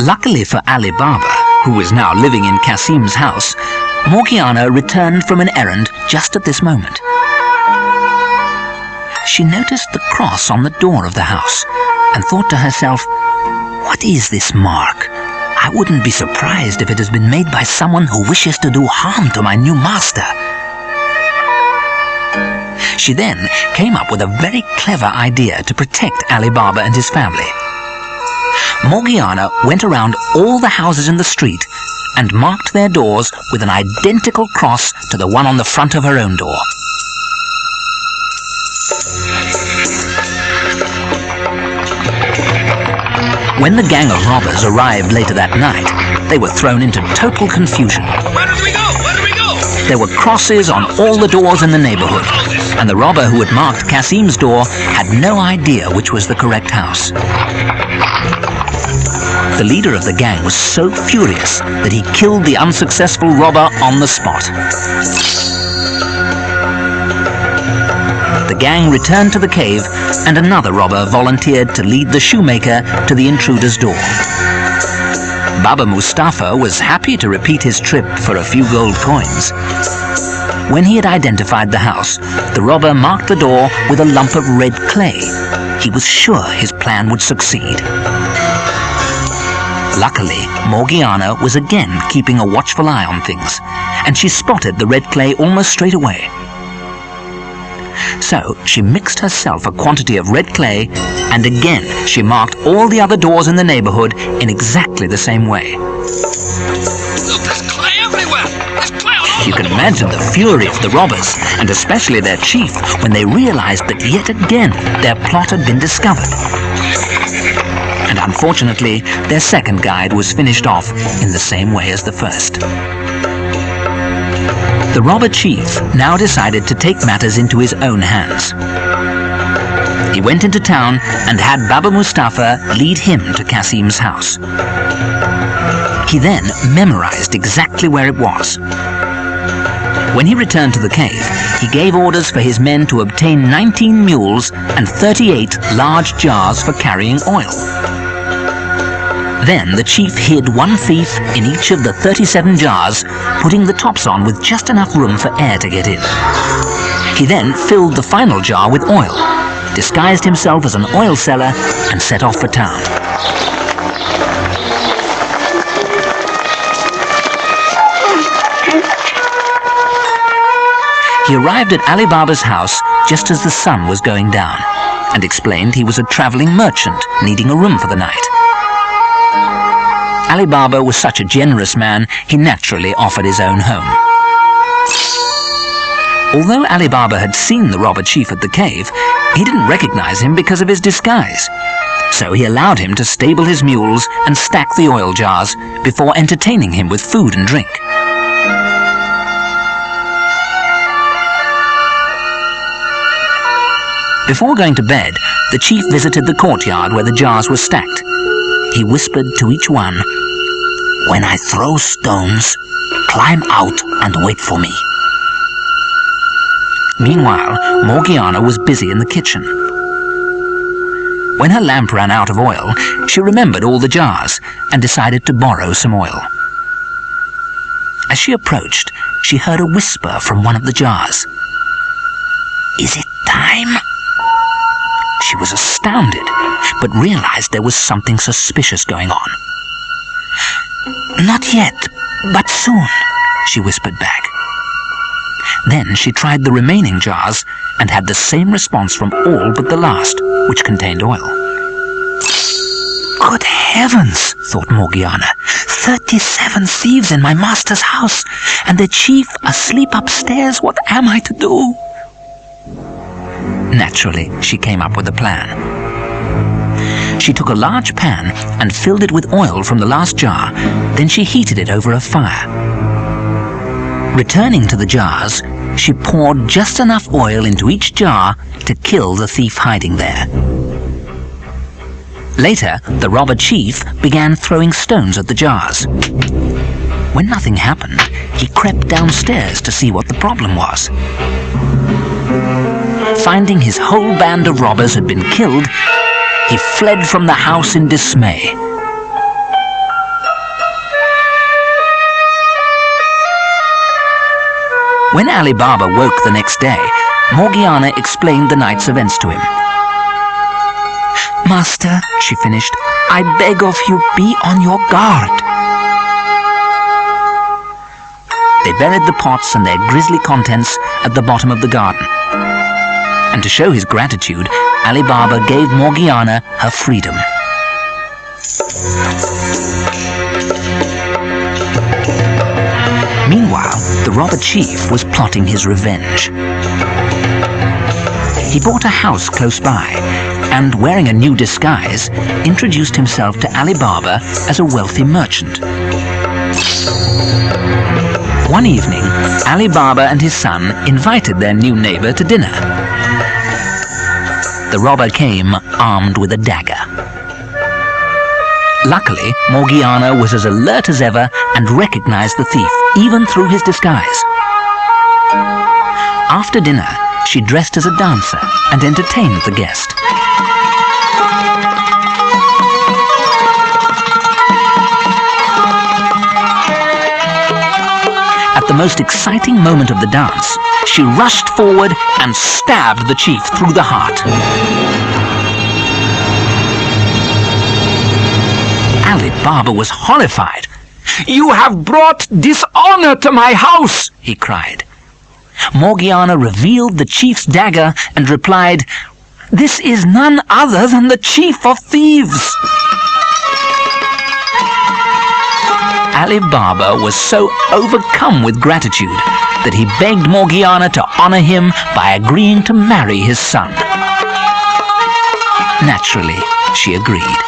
Luckily for Alibaba, who was now living in Kasim's house, Morgiana returned from an errand just at this moment. She noticed the cross on the door of the house and thought to herself, "What is this mark? I wouldn't be surprised if it has been made by someone who wishes to do harm to my new master." She then came up with a very clever idea to protect Alibaba and his family. Morgiana went around all the houses in the street and marked their doors with an identical cross to the one on the front of her own door. When the gang of robbers arrived later that night, they were thrown into total confusion. Where did we go? Where did we go? There were crosses on all the doors in the neighborhood, and the robber who had marked Kasim's door had no idea which was the correct house. The leader of the gang was so furious that he killed the unsuccessful robber on the spot. The gang returned to the cave, and another robber volunteered to lead the shoemaker to the intruder's door. Baba Mustafa was happy to repeat his trip for a few gold coins. When he had identified the house, the robber marked the door with a lump of red clay. He was sure his plan would succeed. Luckily, Morgiana was again keeping a watchful eye on things, and she spotted the red clay almost straight away. So she mixed herself a quantity of red clay, and again she marked all the other doors in the neighborhood in exactly the same way. Look, there's clay everywhere! There's clay all over! You can imagine the fury of the robbers, and especially their chief, when they realized that yet again their plot had been discovered. And unfortunately, their second guide was finished off in the same way as the first. The robber chief now decided to take matters into his own hands. He went into town and had Baba Mustafa lead him to Kasim's house. He then memorized exactly where it was. When he returned to the cave, he gave orders for his men to obtain 19 mules and 38 large jars for carrying oil. Then the chief hid one thief in each of the 37 jars, putting the tops on with just enough room for air to get in. He then filled the final jar with oil, disguised himself as an oil seller, and set off for town. He arrived at Alibaba's house just as the sun was going down, and explained he was a traveling merchant needing a room for the night. Alibaba was such a generous man, he naturally offered his own home. Although Alibaba had seen the robber chief at the cave, he didn't recognize him because of his disguise. So he allowed him to stable his mules and stack the oil jars before entertaining him with food and drink. Before going to bed, the chief visited the courtyard where the jars were stacked. He whispered to each one, "When I throw stones, climb out and wait for me." Meanwhile, Morgiana was busy in the kitchen. When her lamp ran out of oil, she remembered all the jars and decided to borrow some oil. As she approached, she heard a whisper from one of the jars. "Is it time?" She was astounded, but realized there was something suspicious going on. "Not yet, but soon," she whispered back. Then she tried the remaining jars and had the same response from all but the last, which contained oil. "Good heavens," thought Morgiana, 37 thieves in my master's house, and the chief asleep upstairs. What am I to do?" Naturally, she came up with a plan. She took a large pan and filled it with oil from the last jar, then she heated it over a fire. Returning to the jars, she poured just enough oil into each jar to kill the thief hiding there. Later, the robber chief began throwing stones at the jars. When nothing happened, he crept downstairs to see what the problem was. Finding his whole band of robbers had been killed, he fled from the house in dismay. When Alibaba woke the next day, Morgiana explained the night's events to him. "Master," she finished, "I beg of you, be on your guard." They buried the pots and their grisly contents at the bottom of the garden. And to show his gratitude, Alibaba gave Morgiana her freedom. Meanwhile, the robber chief was plotting his revenge. He bought a house close by and, wearing a new disguise, introduced himself to Alibaba as a wealthy merchant. One evening, Alibaba and his son invited their new neighbor to dinner. The robber came armed with a dagger. Luckily, Morgiana was as alert as ever and recognized the thief, even through his disguise. After dinner, she dressed as a dancer and entertained the guest. At the most exciting moment of the dance, she rushed forward and stabbed the chief through the heart. Alibaba was horrified. "You have brought dishonor to my house!" he cried. Morgiana revealed the chief's dagger and replied, "This is none other than the chief of thieves." Alibaba was so overcome with gratitude that he begged Morgiana to honor him by agreeing to marry his son. Naturally, she agreed.